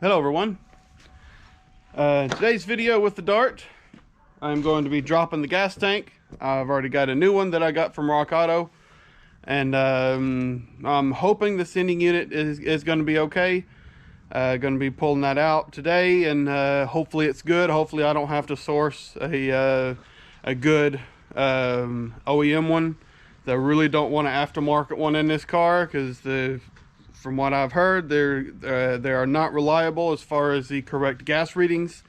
Hello everyone. Today's video with the Dart, I'm going to be dropping the gas tank. I've already got a new one that I got from Rock Auto, and I'm hoping the sending unit is going to be okay. Going to be pulling that out today, and hopefully it's good. Hopefully I don't have to source a good OEM one. I really don't want an aftermarket one in this car because from what I've heard, they are not reliable as far as the correct gas readings.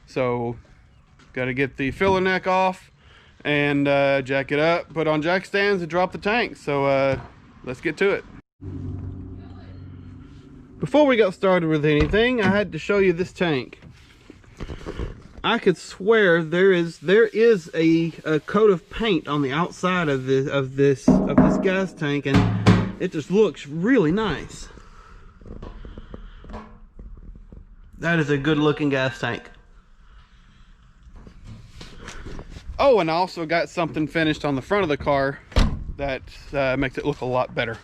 So, got to get the filler neck off and jack it up, put on jack stands, and drop the tank. So, let's get to it. Before we got started with anything, I had to show you this tank. I could swear there is a coat of paint on the outside of this gas tank, and it just looks really nice. That is a good looking gas tank. Oh, and I also got something finished on the front of the car that makes it look a lot better.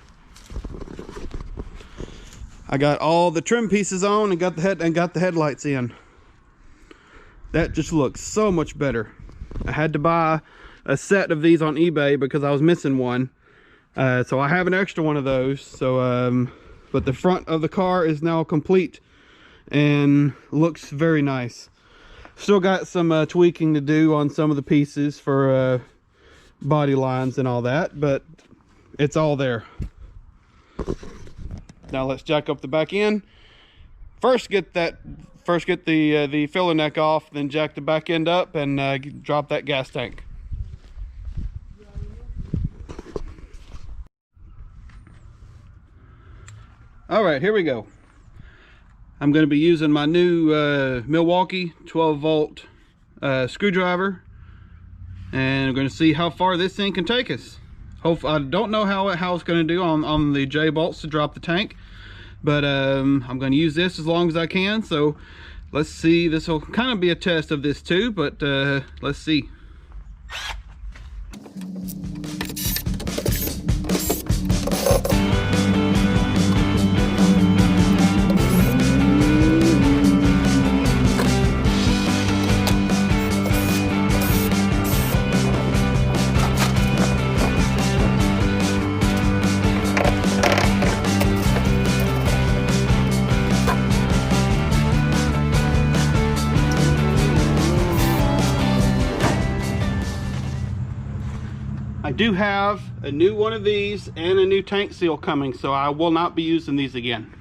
I got all the trim pieces on and got the headlights in. That just looks so much better. I had to buy a set of these on eBay because I was missing one. So I have an extra one of those. So, but the front of the car is now complete and looks very nice. Still got some tweaking to do on some of the pieces for body lines and all that, but it's all there. Now let's jack up the back end. First get the filler neck off, then jack the back end up and drop that gas tank. All right, here we go. I'm going to be using my new Milwaukee 12-volt screwdriver, and I'm going to see how far this thing can take us. I don't know how it's going to do on the J bolts to drop the tank, but I'm going to use this as long as I can. So let's see. This will kind of be a test of this too, but let's see. I do have a new one of these and a new tank seal coming, so I will not be using these again.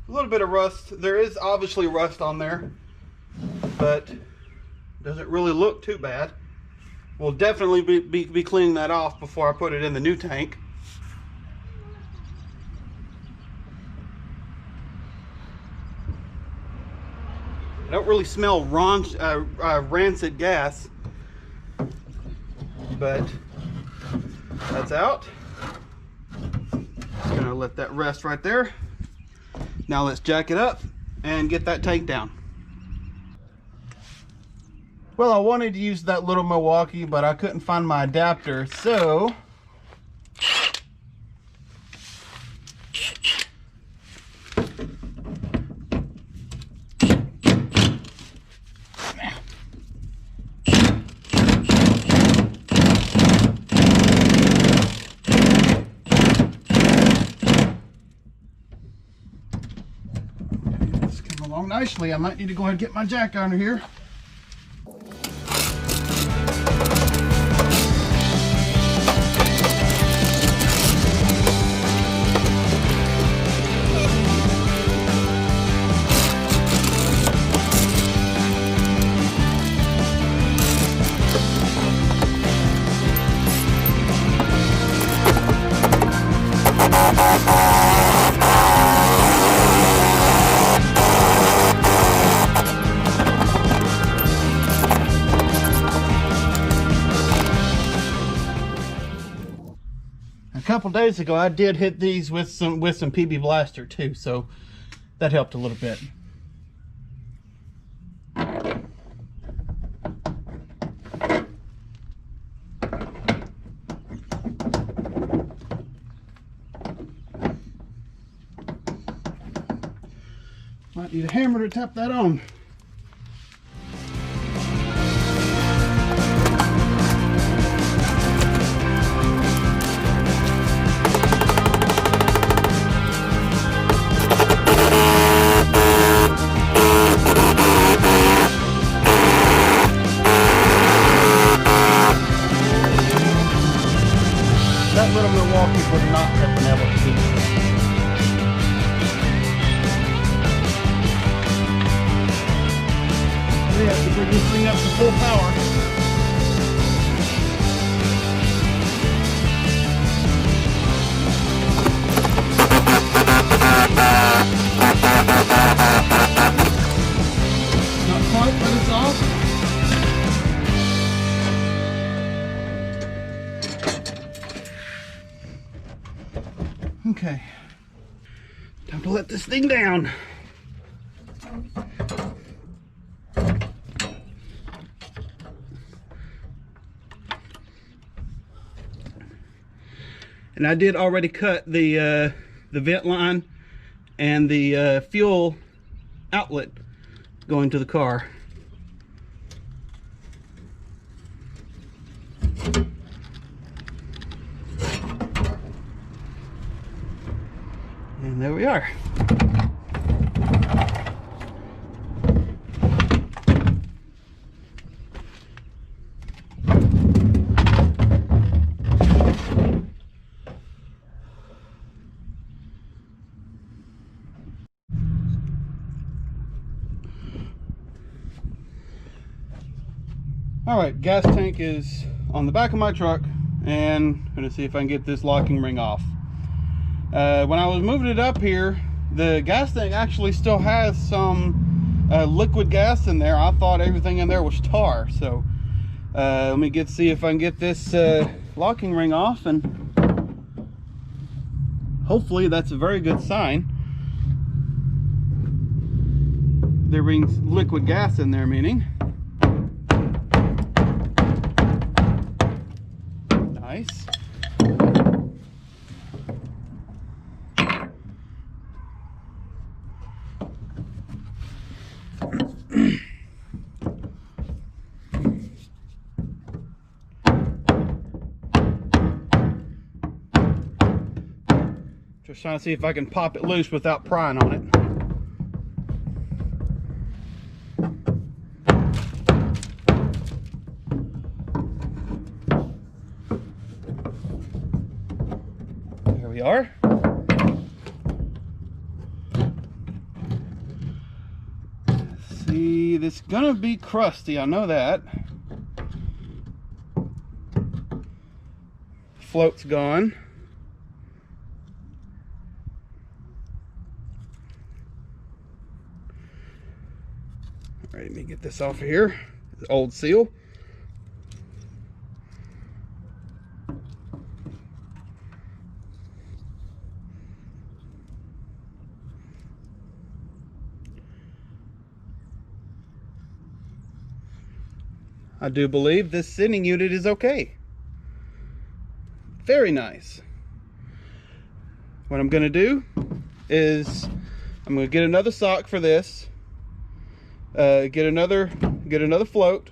A little bit of rust. There is obviously rust on there, but doesn't really look too bad. We'll definitely be cleaning that off before I put it in the new tank. I don't really smell rancid gas, but that's out. Just gonna let that rest right there. Now let's jack it up and get that tank down. Well, I wanted to use that little Milwaukee, but I couldn't find my adapter, so it's coming along nicely. I might need to go ahead and get my jack under here. couple days ago, I did hit these with some PB Blaster too, so that helped a little bit. Might need a hammer to tap that on. That little Milwaukee would not have been able to do it. We have to bring this thing up to full power. Not quite, but it's off. Okay, time to let this thing down. And I did already cut the vent line and the fuel outlet going to the car. And there we are. All right, gas tank is on the back of my truck, and I'm gonna see if I can get this locking ring off. When I was moving it up here, the gas tank actually still has some liquid gas in there. I thought everything in there was tar. So let me see if I can get this locking ring off, and hopefully that's a very good sign. There rings liquid gas in there, meaning. Nice. Just trying to see if I can pop it loose without prying on it. There we are. Let's see, this is gonna be crusty, I know that. Float's gone. All right, let me get this off of here. The old seal. I do believe this sending unit is okay. Very nice. What I'm gonna do is I'm gonna get another sock for this. Get another float,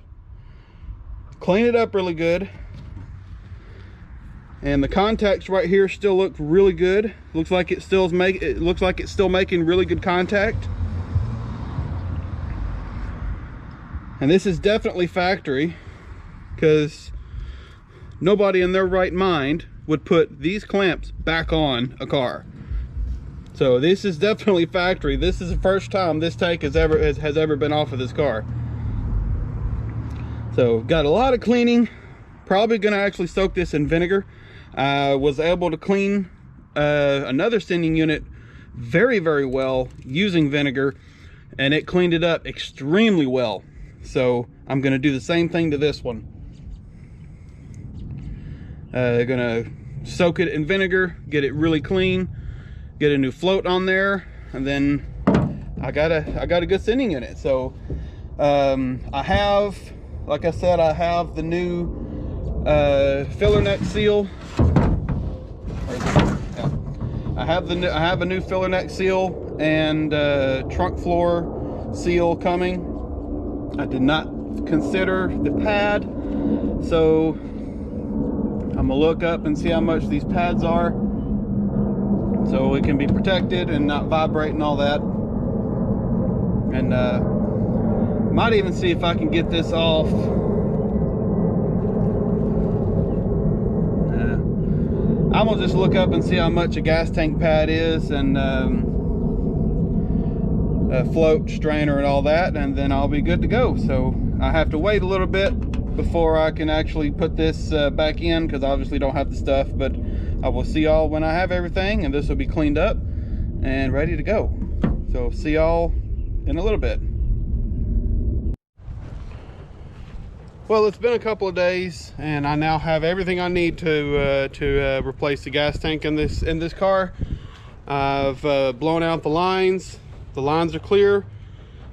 clean it up really good, and the contacts right here still look really good. Looks like it's still making really good contact. And this is definitely factory, because nobody in their right mind would put these clamps back on a car. So this is definitely factory. This is the first time this tank has ever been off of this car. So got a lot of cleaning. Probably gonna actually soak this in vinegar. I was able to clean another sending unit very, very well using vinegar, and it cleaned it up extremely well. So I'm gonna do the same thing to this one. Gonna soak it in vinegar, get it really clean, get a new float on there, and then I got a good sending unit. So I have, like I said, I have the new filler neck seal. I have a new filler neck seal and trunk floor seal coming. I did not consider the pad, so I'm gonna look up and see how much these pads are, so it can be protected and not vibrate and all that. And might even see if I can get this off. I'm gonna just look up and see how much a gas tank pad is, and a float, strainer, and all that, and then I'll be good to go. So I have to wait a little bit before I can actually put this back in, because I obviously don't have the stuff. But I will see y'all when I have everything, and this will be cleaned up and ready to go. So see y'all in a little bit. Well, it's been a couple of days, and I now have everything I need to replace the gas tank in this car. I've blown out the lines. The lines are clear.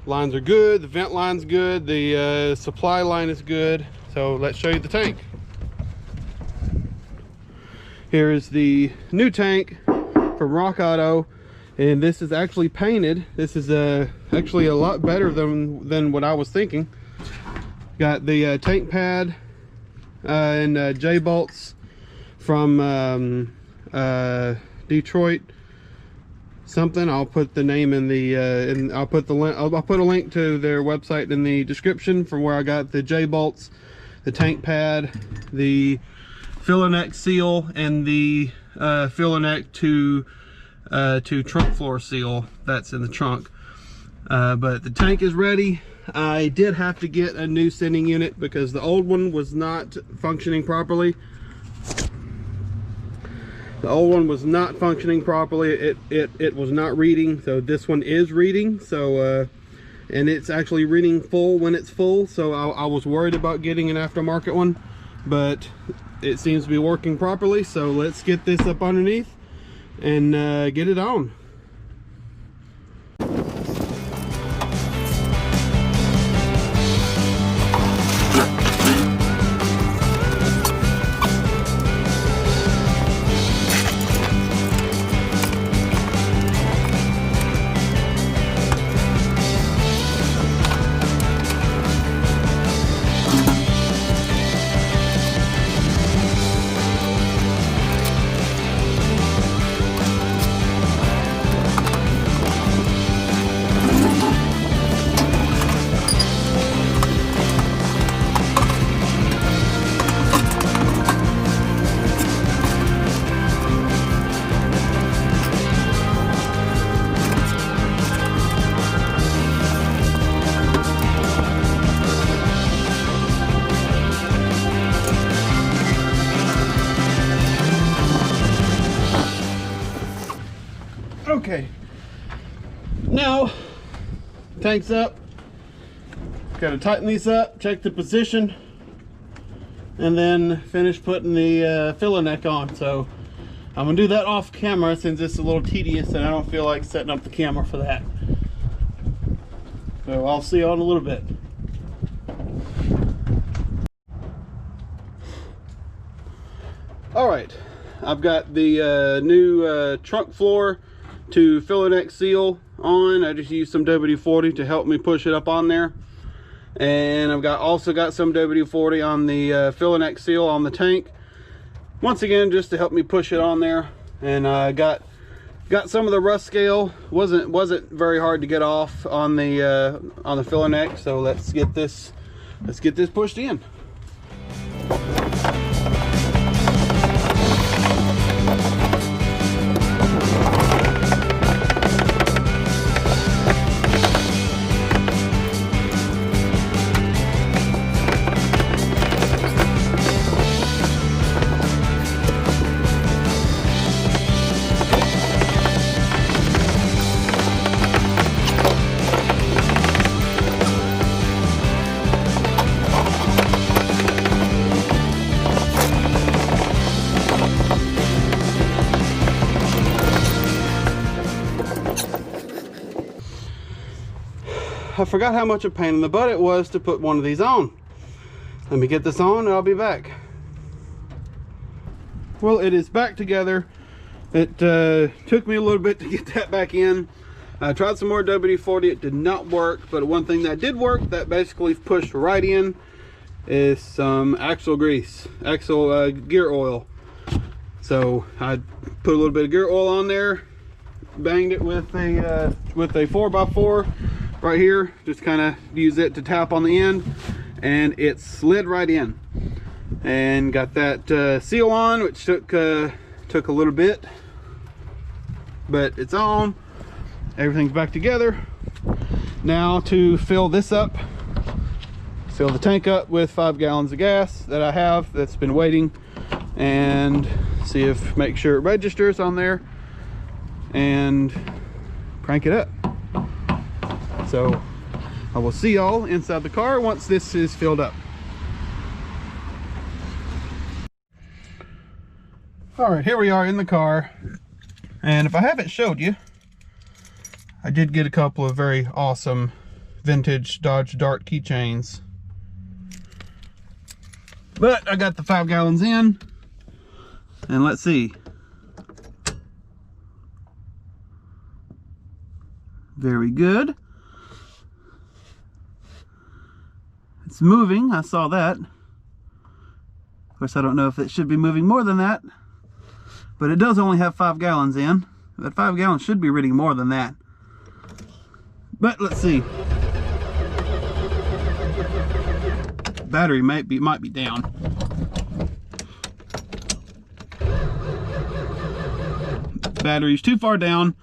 Lines are good. The vent line's good. The supply line is good. So let's show you the tank. Here is the new tank from Rock Auto, and this is actually painted. This is actually a lot better than what I was thinking. Got the tank pad and J-bolts from Detroit something. I'll put the name in the I'll put a link to their website in the description, from where I got the J-bolts, the tank pad, the filler neck seal, and the filler neck to trunk floor seal that's in the trunk. But the tank is ready. I did have to get a new sending unit because the old one was not functioning properly. The old one was not functioning properly. It was not reading. So this one is reading. So and it's actually reading full when it's full. So I was worried about getting an aftermarket one, but it seems to be working properly. So let's get this up underneath and get it on. Okay, now tank's up. Got to tighten these up, check the position, and then finish putting the filler neck on. So I'm gonna do that off camera, since it's a little tedious and I don't feel like setting up the camera for that. So I'll see you in a little bit. All right, I've got the new trunk floor to filler neck seal on. I just used some WD-40 to help me push it up on there, and I've also got some WD-40 on the filler neck seal on the tank, once again just to help me push it on there. And I got some of the rust scale. Wasn't very hard to get off on the filler neck. So let's get this pushed in. I forgot how much a pain in the butt it was to put one of these on. Let me get this on and I'll be back. Well, it is back together. It took me a little bit to get that back in. I tried some more WD-40, it did not work, but one thing that did work, that basically pushed right in, is some axle grease, axle gear oil. So I put a little bit of gear oil on there, banged it with a 4x4 right here, just kind of use it to tap on the end, and it slid right in. And got that seal on, which took a little bit, but it's on. Everything's back together. Now to fill this up, fill the tank up with 5 gallons of gas that I have that's been waiting, and see if, make sure it registers on there, and crank it up. So I will see y'all inside the car once this is filled up. All right, here we are in the car, and if I haven't showed you, I did get a couple of very awesome vintage Dodge Dart keychains. But I got the 5 gallons in, and let's see. Very good. It's moving, I saw that. Of course, I don't know if it should be moving more than that, but it does only have 5 gallons in. That 5 gallons should be reading more than that. But let's see. Battery might be down. Battery's too far down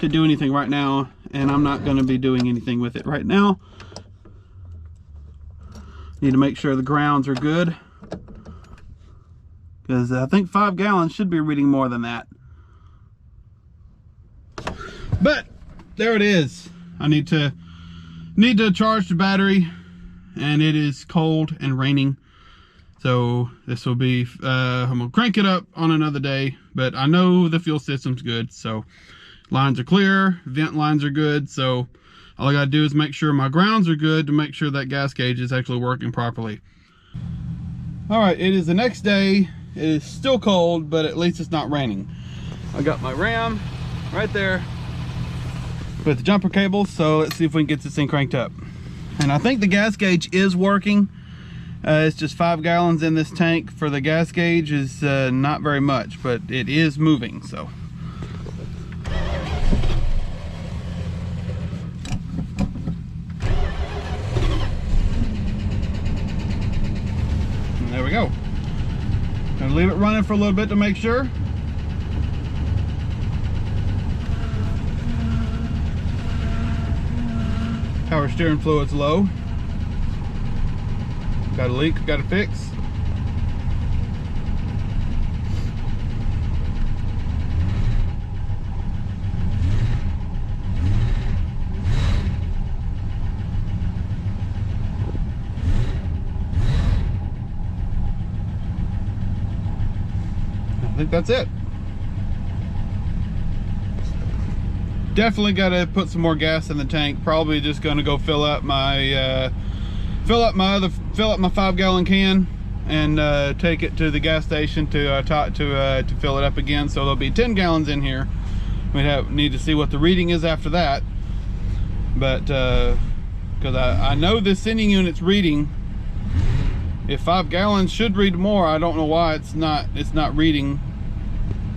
to do anything right now, and I'm not going to be doing anything with it right now. Need to make sure the grounds are good, because I think 5 gallons should be reading more than that. But there it is. I need to charge the battery, and it is cold and raining, so this will be I'm gonna crank it up on another day. But I know the fuel system's good, so lines are clear, vent lines are good, so all I gotta do is make sure my grounds are good to make sure that gas gauge is actually working properly. All right, it is the next day. It is still cold, but at least it's not raining. I got my Ram right there with the jumper cables, so let's see if we can get this thing cranked up. And I think the gas gauge is working. It's just 5 gallons in this tank. For the gas gauge is not very much, but it is moving, so. And there we go. Gonna leave it running for a little bit to make sure. Power steering fluid's low. Got a leak, got to fix. I think that's it. Definitely got to put some more gas in the tank. Probably just going to go fill up my 5 gallon can and take it to the gas station to fill it up again. So there'll be 10 gallons in here. We need to see what the reading is after that. But because I know this sending unit's reading. If 5 gallons should read more, I don't know why it's not reading,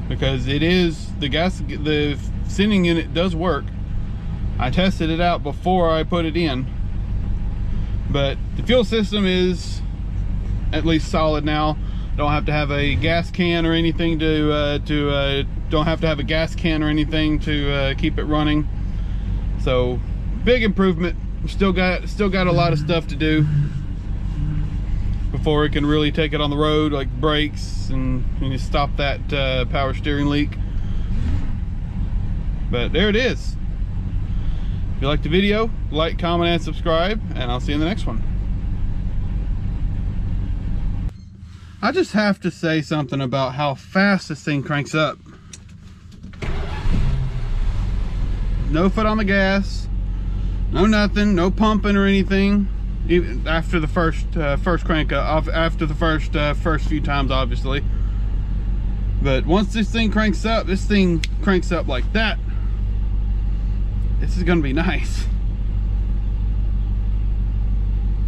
because it is the sending unit does work. I tested it out before I put it in, but the fuel system is at least solid now. Don't have to have a gas can or anything don't have to have a gas can or anything to keep it running. So big improvement. Still got a lot of stuff to do before it can really take it on the road, like brakes and stop that power steering leak. But there it is. If you liked the video, like, comment, and subscribe, and I'll see you in the next one. I just have to say something about how fast this thing cranks up. No foot on the gas, No nothing, no pumping or anything. Even after the first crank up, after the first few times, obviously. But once this thing cranks up like that. This is gonna be nice.